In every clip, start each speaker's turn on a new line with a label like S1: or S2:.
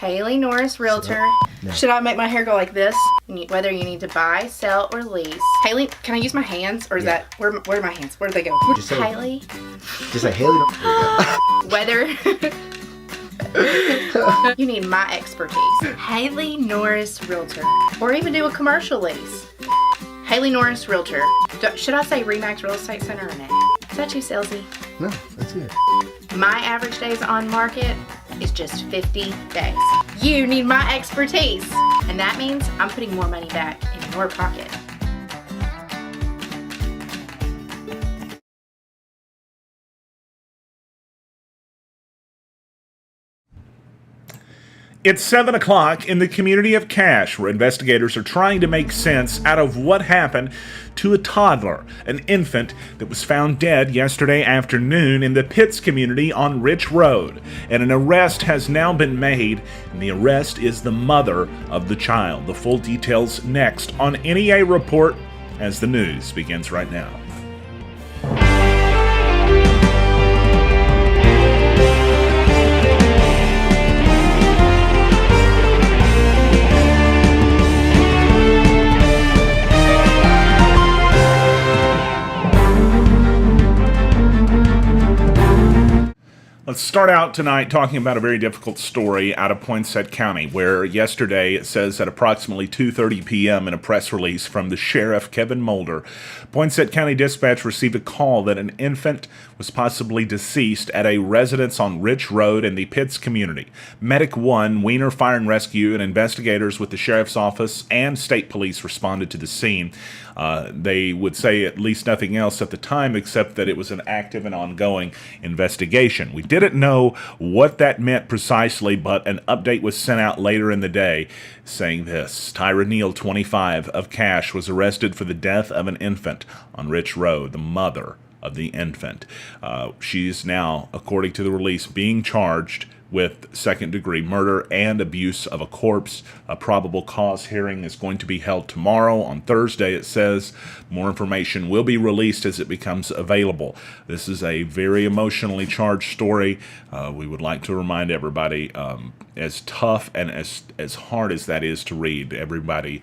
S1: Haley Norris, realtor.
S2: No.
S1: Should I make my hair go like this? Whether you need to buy, sell, or lease. Haley, can I use my hands? Or is that, where are my hands? Where do they go?
S2: Just say,
S1: Haley.
S2: Just say Haley.
S1: Whether you need my expertise. Haley Norris, realtor. Or even do a commercial lease. Haley Norris, realtor. Should I say Remax Real Estate Center or no? Is that too salesy?
S2: No, that's good.
S1: My average days on market is just 50 days. You need my expertise. And that means I'm putting more money back in your pocket.
S3: It's 7 o'clock in the community of Cache, where investigators are trying to make sense out of what happened to a toddler, an infant that was found dead yesterday afternoon in the Pitts community on Rich Road. And an arrest has now been made, and the arrest is the mother of the child. The full details next on NEA Report as the news begins right now. Let's start out tonight talking about a very difficult story out of Poinsett County, where yesterday it says at approximately 2:30 p.m. in a press release from the sheriff, Kevin Mulder, Poinsett County Dispatch received a call that an infant was possibly deceased at a residence on Rich Road in the Pitts community. Medic 1, Wiener Fire and Rescue, and investigators with the sheriff's office and state police responded to the scene. They would say at least nothing else at the time except that it was an active and ongoing investigation. We didn't know what that meant precisely, but an update was sent out later in the day saying this. Tyra Neal, 25, of Cache, was arrested for the death of an infant on Rich Road, the mother of the infant. She's now, according to the release, being charged with second-degree murder and abuse of a corpse. A probable cause hearing is going to be held tomorrow. On Thursday, it says. More information will be released as it becomes available. This is a very emotionally charged story. We would like to remind everybody, as tough and as hard as that is to read, everybody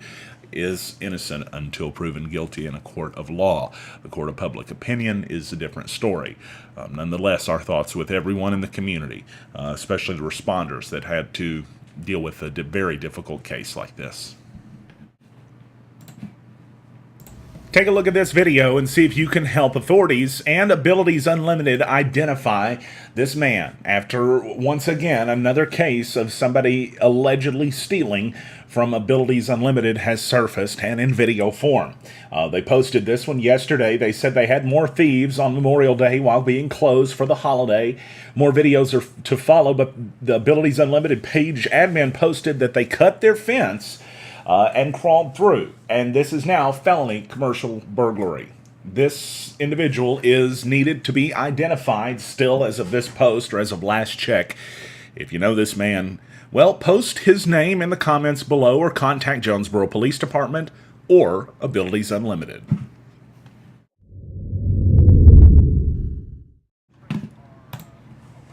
S3: is innocent until proven guilty in a court of law. The court of public opinion is a different story. Nonetheless, our thoughts with everyone in the community, especially the responders that had to deal with a very difficult case like this. Take a look at this video and see if you can help authorities and Abilities Unlimited identify this man after, once again, another case of somebody allegedly stealing from Abilities Unlimited has surfaced and in video form. They posted this one yesterday. They said they had more thieves on Memorial Day while being closed for the holiday. More videos are to follow, but the Abilities Unlimited page admin posted that they cut their fence and crawled through. And this is now felony commercial burglary. This individual is needed to be identified still as of this post or as of last check. If you know this man, well, post his name in the comments below or contact Jonesboro Police Department or Abilities Unlimited.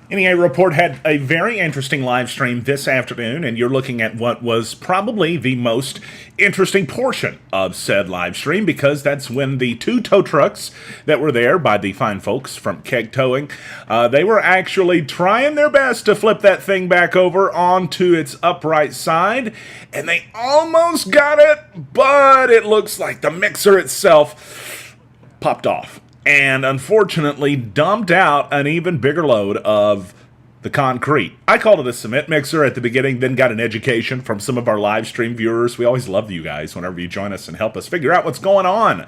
S3: NEA Report had a very interesting live stream this afternoon, and you're looking at what was probably the most interesting portion of said live stream, because that's when the two tow trucks that were there by the fine folks from Keg Towing, they were actually trying their best to flip that thing back over onto its upright side, and they almost got it, but it looks like the mixer itself popped off and unfortunately dumped out an even bigger load of the concrete. I called it a cement mixer at the beginning, then got an education from some of our live stream viewers. We always love you guys whenever you join us and help us figure out what's going on.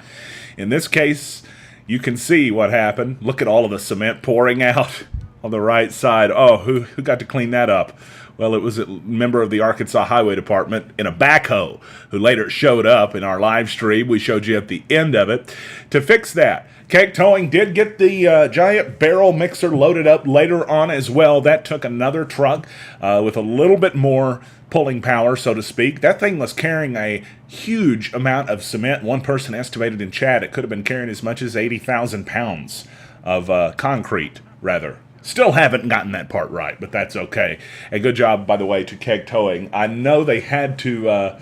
S3: In this case, you can see what happened. Look at all of the cement pouring out on the right side. Oh, who got to clean that up? Well, it was a member of the Arkansas Highway Department in a backhoe who later showed up in our live stream. We showed you at the end of it to fix that. Keg Towing did get the giant barrel mixer loaded up later on as well. That took another truck with a little bit more pulling power, so to speak. That thing was carrying a huge amount of cement. One person estimated in chat it could have been carrying as much as 80,000 pounds of concrete, rather. Still haven't gotten that part right, but that's okay. And good job, by the way, to Keg Towing. I know they had to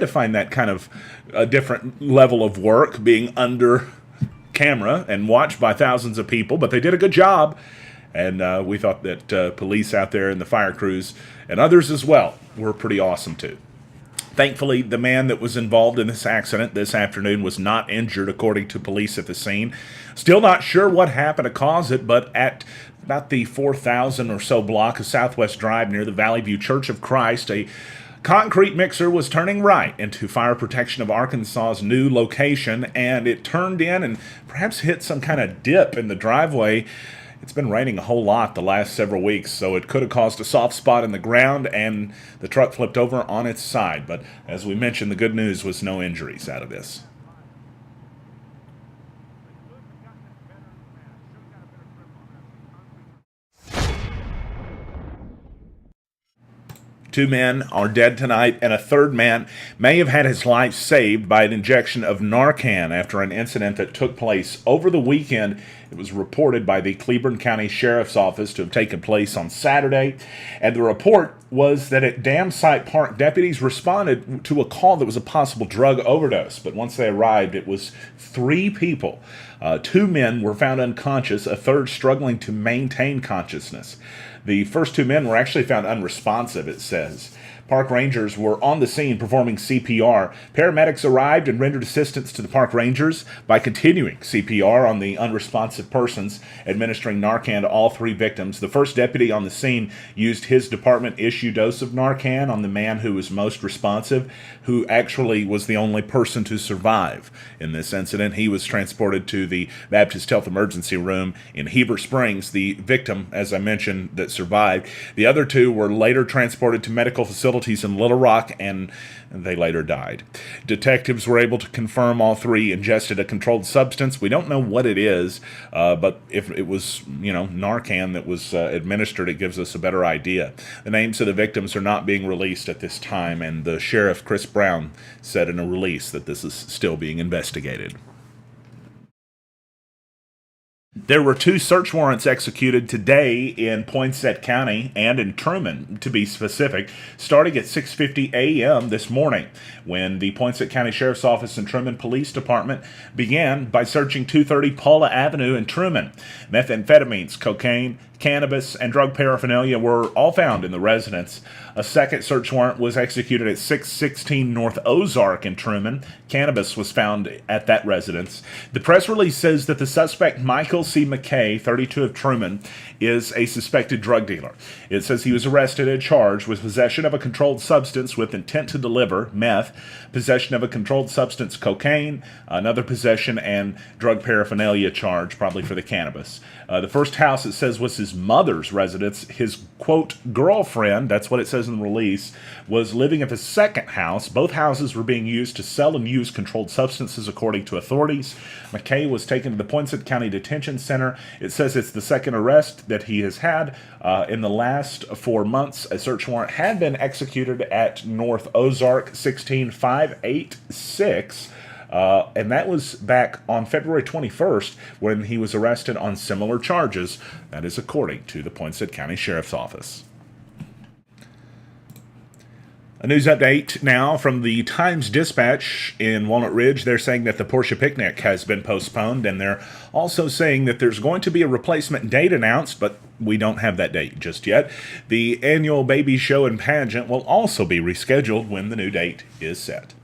S3: find that kind of a different level of work, being under camera and watched by thousands of people, but they did a good job. And we thought that police out there and the fire crews and others as well were pretty awesome too. Thankfully, the man that was involved in this accident this afternoon was not injured, according to police at the scene. Still not sure what happened to cause it, but at about the 4,000 or so block of Southwest Drive near the Valley View Church of Christ, a concrete mixer was turning right into Fire Protection of Arkansas's new location, and it turned in and perhaps hit some kind of dip in the driveway. It's been raining a whole lot the last several weeks, so it could have caused a soft spot in the ground, and the truck flipped over on its side. But as we mentioned, the good news was no injuries out of this. Two men are dead tonight, and a third man may have had his life saved by an injection of Narcan after an incident that took place over the weekend. It was reported by the Cleburne County Sheriff's Office to have taken place on Saturday, and the report was that at Dam Site Park, deputies responded to a call that was a possible drug overdose, but once they arrived, it was 3 people. 2 men were found unconscious, a third struggling to maintain consciousness. The first 2 men were actually found unresponsive, it says. Park rangers were on the scene performing CPR. Paramedics arrived and rendered assistance to the park rangers by continuing CPR on the unresponsive persons, administering Narcan to all 3 victims. The first deputy on the scene used his department-issued dose of Narcan on the man who was most responsive, who actually was the only person to survive in this incident. He was transported to the Baptist Health Emergency Room in Heber Springs. The victim, as I mentioned, that survived. The other 2 were later transported to medical facilities in Little Rock, and they later died. Detectives were able to confirm all 3 ingested a controlled substance. We don't know what it is, but if it was, Narcan that was administered, it gives us a better idea. The names of the victims are not being released at this time, and the sheriff, Chris Brown, said in a release that this is still being investigated. There were 2 search warrants executed today in Poinsett County and in Truman, to be specific, starting at 6:50 a.m. this morning, when the Poinsett County Sheriff's Office and Truman Police Department began by searching 230 Paula Avenue in Truman. Methamphetamines, cocaine, cannabis, and drug paraphernalia were all found in the residence. A second search warrant was executed at 616 North Ozark in Truman. Cannabis was found at that residence. The press release says that the suspect, Michael C. McKay, 32 of Truman, is a suspected drug dealer. It says he was arrested and charged with possession of a controlled substance with intent to deliver, meth, possession of a controlled substance, cocaine, another possession, and drug paraphernalia charge, probably for the cannabis. The first house, it says, was his mother's residence. His, quote, girlfriend, that's what it says in the release, was living at the second house. Both houses were being used to sell and use controlled substances, according to authorities. McKay was taken to the Poinsett County Detention Center. It says it's the second arrest that he has had in the last 4 months. A search warrant had been executed at North Ozark 16586. And that was back on February 21st when he was arrested on similar charges. That is according to the Poinsett County Sheriff's Office. A news update now from the Times-Dispatch in Walnut Ridge. They're saying that the Portia Picnic has been postponed, and they're also saying that there's going to be a replacement date announced, but we don't have that date just yet. The annual baby show and pageant will also be rescheduled when the new date is set.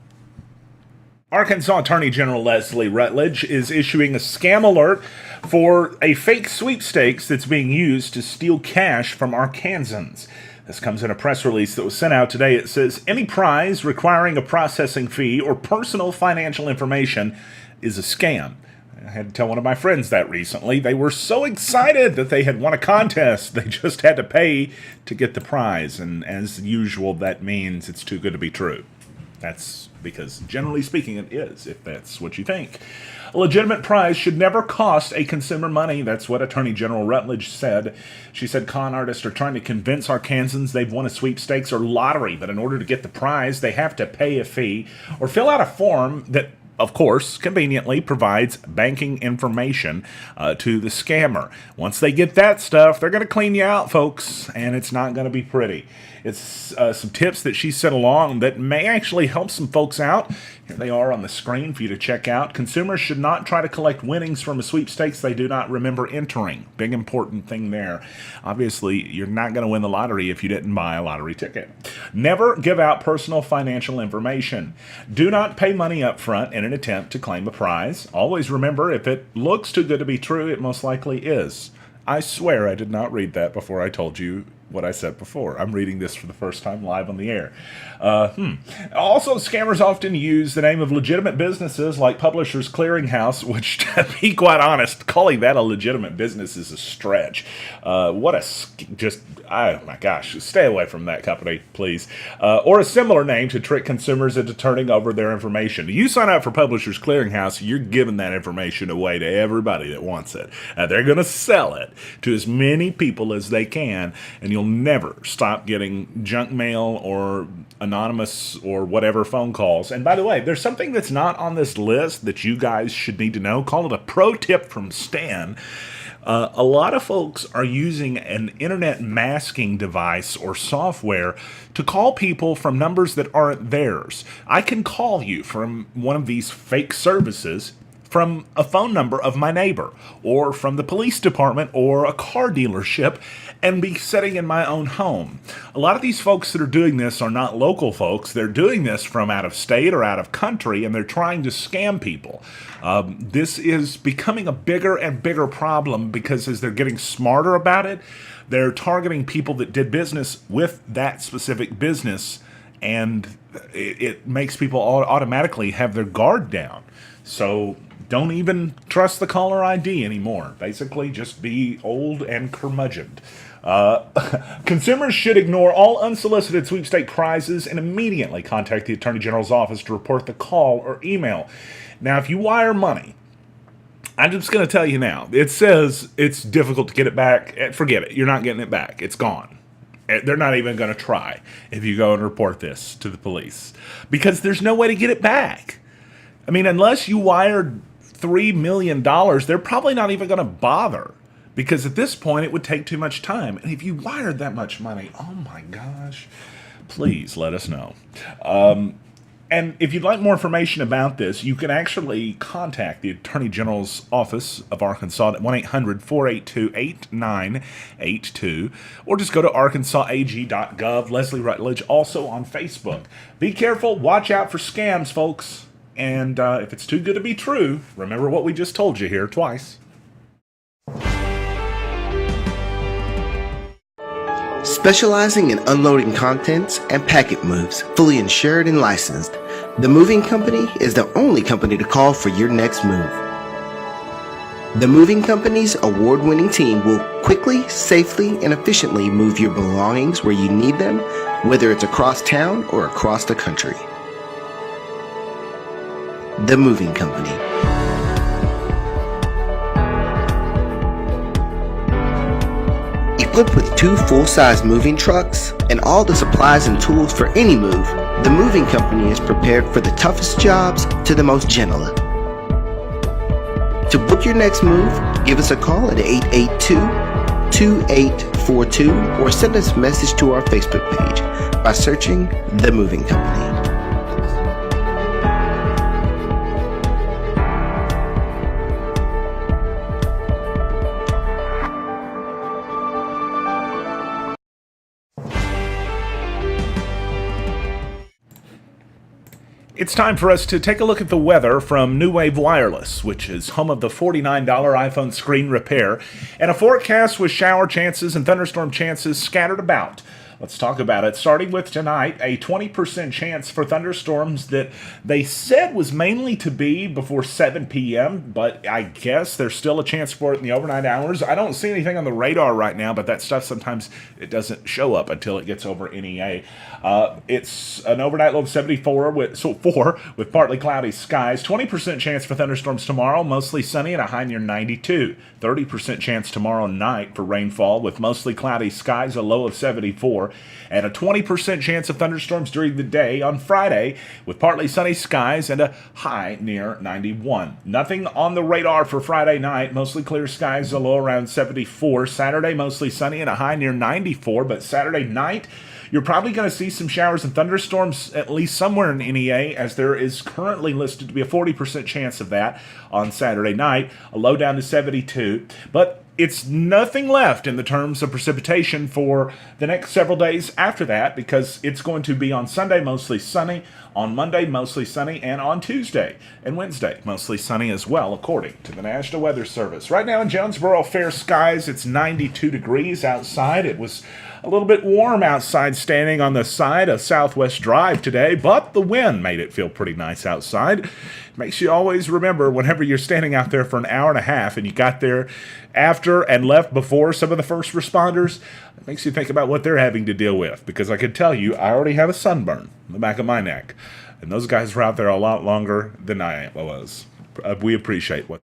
S3: Arkansas Attorney General Leslie Rutledge is issuing a scam alert for a fake sweepstakes that's being used to steal cash from Arkansans. This comes in a press release that was sent out today. It says, any prize requiring a processing fee or personal financial information is a scam. I had to tell one of my friends that recently. They were so excited that they had won a contest. They just had to pay to get the prize. And as usual, that means it's too good to be true. That's because, generally speaking, it is, if that's what you think. A legitimate prize should never cost a consumer money. That's what Attorney General Rutledge said. She said con artists are trying to convince Arkansans they've won a sweepstakes or lottery, but in order to get the prize, they have to pay a fee or fill out a form that of course, conveniently provides banking information to the scammer. Once they get that stuff, they're going to clean you out, folks, and it's not going to be pretty. It's some tips that she sent along that may actually help some folks out. Here they are on the screen for you to check out. Consumers should not try to collect winnings from a sweepstakes they do not remember entering. Big important thing there. Obviously, you're not going to win the lottery if you didn't buy a lottery ticket. Never give out personal financial information. Do not pay money up front in an attempt to claim a prize. Always remember, if it looks too good to be true, it most likely is. I swear I did not read that before I told you what I said before. I'm reading this for the first time live on the air. Also, scammers often use the name of legitimate businesses like Publishers Clearinghouse, which, to be quite honest, calling that a legitimate business is a stretch. Oh my gosh, stay away from that company, please. Or a similar name to trick consumers into turning over their information. You sign up for Publishers Clearinghouse, you're giving that information away to everybody that wants it. They're going to sell it to as many people as they can, and you'll never stop getting junk mail or anonymous or whatever phone calls. And by the way, there's something that's not on this list that you guys should need to know. Call it a pro tip from Stan. A lot of folks are using an internet masking device or software to call people from numbers that aren't theirs. I can call you from one of these fake services from a phone number of my neighbor, or from the police department, or a car dealership, and be sitting in my own home. A lot of these folks that are doing this are not local folks. They're doing this from out of state or out of country, and they're trying to scam people. This is becoming a bigger and bigger problem because as they're getting smarter about it, they're targeting people that did business with that specific business, and it makes people automatically have their guard down. So don't even trust the caller ID anymore. Basically, just be old and curmudgeoned. Consumers should ignore all unsolicited sweepstake prizes and immediately contact the Attorney General's office to report the call or email. Now, if you wire money, I'm just going to tell you now, it says it's difficult to get it back. Forget it. You're not getting it back. It's gone. They're not even going to try if you go and report this to the police, because there's no way to get it back. I mean, unless you wired $3 million, they're probably not even going to bother, because at this point it would take too much time. And if you wired that much money, oh my gosh, please let us know. And if you'd like more information about this, you can actually contact the Attorney General's Office of Arkansas at 1-800-482-8982, or just go to arkansasag.gov. Leslie Rutledge also on Facebook. Be careful, watch out for scams, folks. And if it's too good to be true, remember what we just told you here twice.
S2: Specializing in unloading contents and packet moves, fully insured and licensed, The Moving Company is the only company to call for your next move. The Moving Company's award-winning team will quickly, safely, and efficiently move your belongings where you need them, whether it's across town or across the country. The Moving Company. Equipped with 2 full-size moving trucks and all the supplies and tools for any move, the Moving Company is prepared for the toughest jobs to the most gentle. To book your next move, give us a call at 882-2842 or send us a message to our Facebook page by searching The Moving Company.
S3: It's time for us to take a look at the weather from New Wave Wireless, which is home of the $49 iPhone screen repair, and a forecast with shower chances and thunderstorm chances scattered about. Let's talk about it. Starting with tonight, a 20% chance for thunderstorms that they said was mainly to be before 7 p.m., but I guess there's still a chance for it in the overnight hours. I don't see anything on the radar right now, but that stuff sometimes it doesn't show up until it gets over NEA. It's an overnight low of 74 with partly cloudy skies. 20% chance for thunderstorms tomorrow, mostly sunny and a high near 92. 30% chance tomorrow night for rainfall with mostly cloudy skies, a low of 74, and a 20% chance of thunderstorms during the day on Friday with partly sunny skies and a high near 91. Nothing on the radar for Friday night, mostly clear skies, a low around 74. Saturday, mostly sunny and a high near 94, but Saturday night, you're probably going to see some showers and thunderstorms at least somewhere in NEA, as there is currently listed to be a 40% chance of that on Saturday night, a low down to 72. But it's nothing left in the terms of precipitation for the next several days after that, because it's going to be on Sunday mostly sunny, on Monday mostly sunny, and on Tuesday and Wednesday mostly sunny as well, according to the National Weather Service. Right now in Jonesboro, fair skies. It's 92 degrees outside. It was a little bit warm outside standing on the side of Southwest Drive today, but the wind made it feel pretty nice outside. It makes you always remember whenever you're standing out there for an hour and a half and you got there after and left before some of the first responders, it makes you think about what they're having to deal with, because I can tell you I already have a sunburn in the back of my neck, and those guys were out there a lot longer than I was. We appreciate what.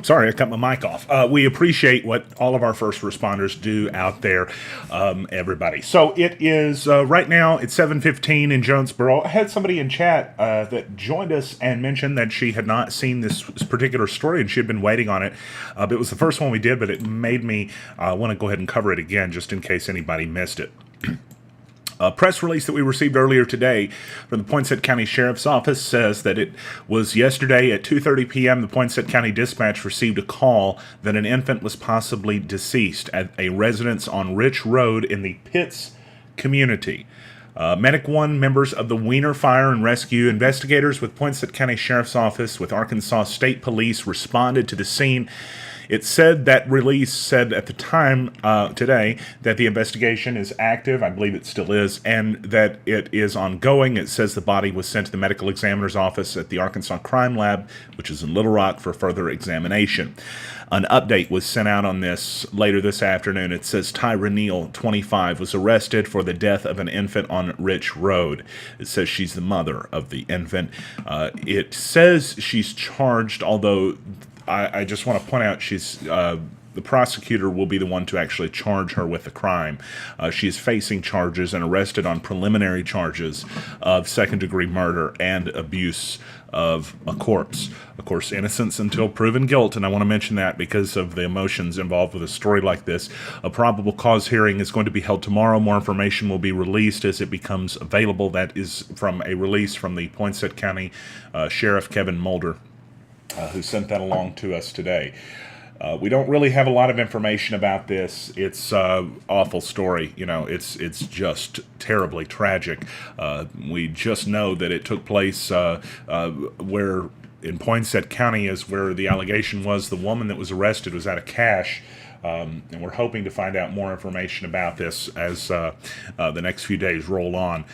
S3: Sorry, I cut my mic off. We appreciate what all of our first responders do out there, everybody. So it is, right now, it's 7:15 in Jonesboro. I had somebody in chat that joined us and mentioned that she had not seen this particular story and she had been waiting on it. It was the first one we did, but it made me want to go ahead and cover it again just in case anybody missed it. A press release that we received earlier today from the Poinsett County Sheriff's Office says that it was yesterday at 2:30 p.m. the Poinsett County Dispatch received a call that an infant was possibly deceased at a residence on Rich Road in the Pitts community. Medic 1 members of the Wiener Fire and Rescue investigators with Poinsett County Sheriff's Office with Arkansas State Police responded to the scene. It said that release said at the time today that the investigation is active, I believe it still is, and that it is ongoing. It says the body was sent to the medical examiner's office at the Arkansas Crime Lab, which is in Little Rock, for further examination. An update was sent out on this later this afternoon. It says Tyra Neal, 25, was arrested for the death of an infant on Rich Road. It says she's the mother of the infant. It says she's charged, although I just want to point out she's the prosecutor will be the one to actually charge her with the crime. She is facing charges and arrested on preliminary charges of second-degree murder and abuse of a corpse. Of course, innocence until proven guilt, and I want to mention that because of the emotions involved with a story like this. A probable cause hearing is going to be held tomorrow. More information will be released as it becomes available. That is from a release from the Poinsett County Sheriff Kevin Mulder, who sent that along to us today. We don't really have a lot of information about this. It's an awful story. You know, it's just terribly tragic. We just know that it took place where in Poinsett County is where the allegation was the woman that was arrested was out of cash. And we're hoping to find out more information about this as the next few days roll on.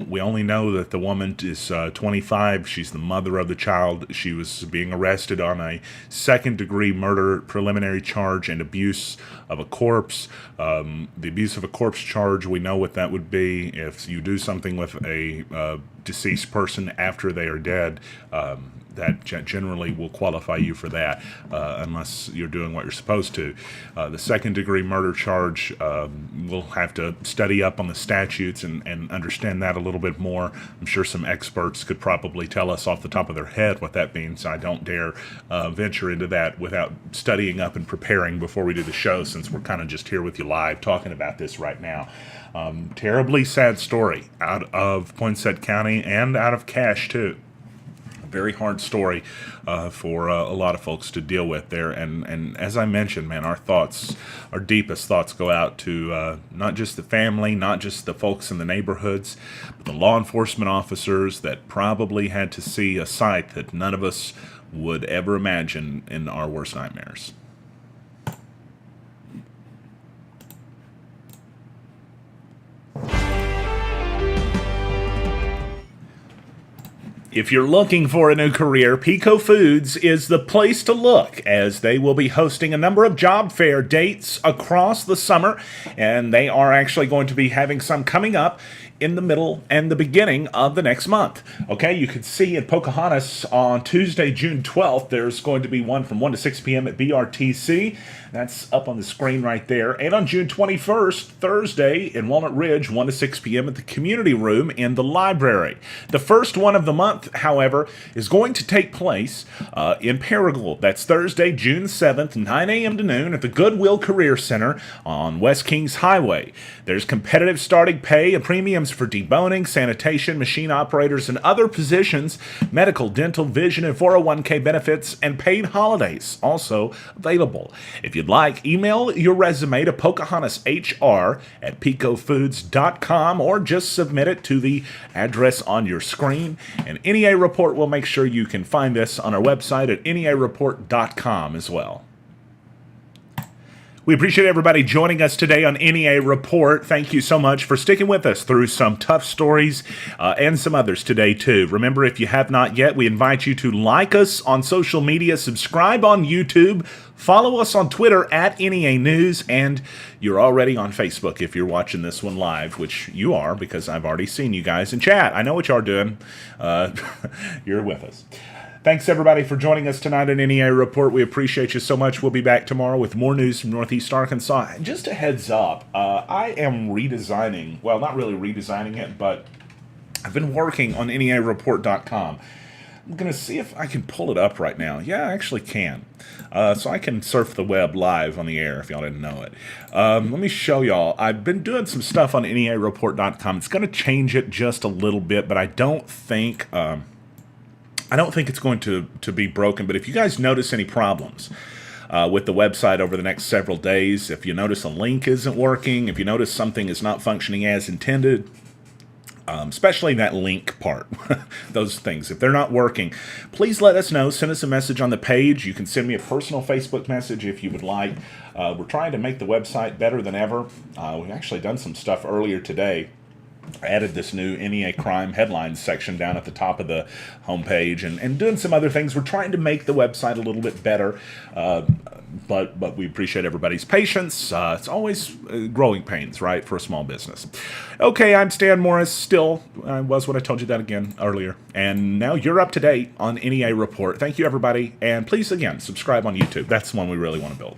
S3: We only know that the woman is 25. She's the mother of the child. She was being arrested on a second-degree murder preliminary charge and abuse of a corpse. The abuse of a corpse charge, we know what that would be. If you do something with a deceased person after they are dead, that generally will qualify you for that, unless you're doing what you're supposed to. The second-degree murder charge, we'll have to study up on the statutes and understand that a little bit more. I'm sure some experts could probably tell us off the top of their head what that means. I don't dare venture into that without studying up and preparing before we do the show, since we're kind of just here with you live talking about this right now. Terribly sad story out of Poinsett County and out of Cache, too. Very hard story for a lot of folks to deal with there, and as I mentioned, man, our deepest thoughts go out to not just the family, not just the folks in the neighborhoods, but the law enforcement officers that probably had to see a sight that none of us would ever imagine in our worst nightmares. If you're looking for a new career, Pico Foods is the place to look, as they will be hosting a number of job fair dates across the summer, and they are actually going to be having some coming up in the middle and the beginning of the next month. Okay, you can see in Pocahontas on Tuesday, June 12th, there's going to be one from 1 to 6 p.m. at BRTC. That's up on the screen right there. And on June 21st, Thursday, in Walnut Ridge, 1 to 6 p.m. at the community room in the library. The first one of the month, however, is going to take place in Paragould. That's Thursday, June 7th, 9 a.m. to noon at the Goodwill Career Center on West Kings Highway. There's competitive starting pay and premiums for deboning, sanitation, machine operators, and other positions, medical, dental, vision, and 401k benefits, and paid holidays also available. If you'd like, email your resume to PocahontasHR@picofoods.com or just submit it to the address on your screen. And NEA Report will make sure you can find this on our website at neareport.com as well. We appreciate everybody joining us today on NEA Report. Thank you so much for sticking with us through some tough stories and some others today, too. Remember, if you have not yet, we invite you to like us on social media, subscribe on YouTube, follow us on Twitter at NEA News, and you're already on Facebook if you're watching this one live, which you are because I've already seen you guys in chat. I know what y'all are doing. You're with us. Thanks, everybody, for joining us tonight on NEA Report. We appreciate you so much. We'll be back tomorrow with more news from Northeast Arkansas. And just a heads up, I am redesigning, well, not really redesigning it, but I've been working on NEAReport.com. I'm going to see if I can pull it up right now. Yeah, I actually can. So I can surf the web live on the air if y'all didn't know it. Let me show y'all. I've been doing some stuff on NEAReport.com. It's going to change it just a little bit, but I don't think it's going to be broken, but if you guys notice any problems with the website over the next several days, if you notice a link isn't working, if you notice something is not functioning as intended, especially that link part, those things, if they're not working, please let us know. Send us a message on the page. You can send me a personal Facebook message if you would like. We're trying to make the website better than ever. We've actually done some stuff earlier today. I added this new NEA crime headlines section down at the top of the homepage and doing some other things. We're trying to make the website a little bit better, but we appreciate everybody's patience. It's always growing pains, right, for a small business. Okay, I'm Stan Morris. Still, I was what I told you that again earlier. And now you're up to date on NEA Report. Thank you, everybody. And please, again, subscribe on YouTube. That's the one we really want to build.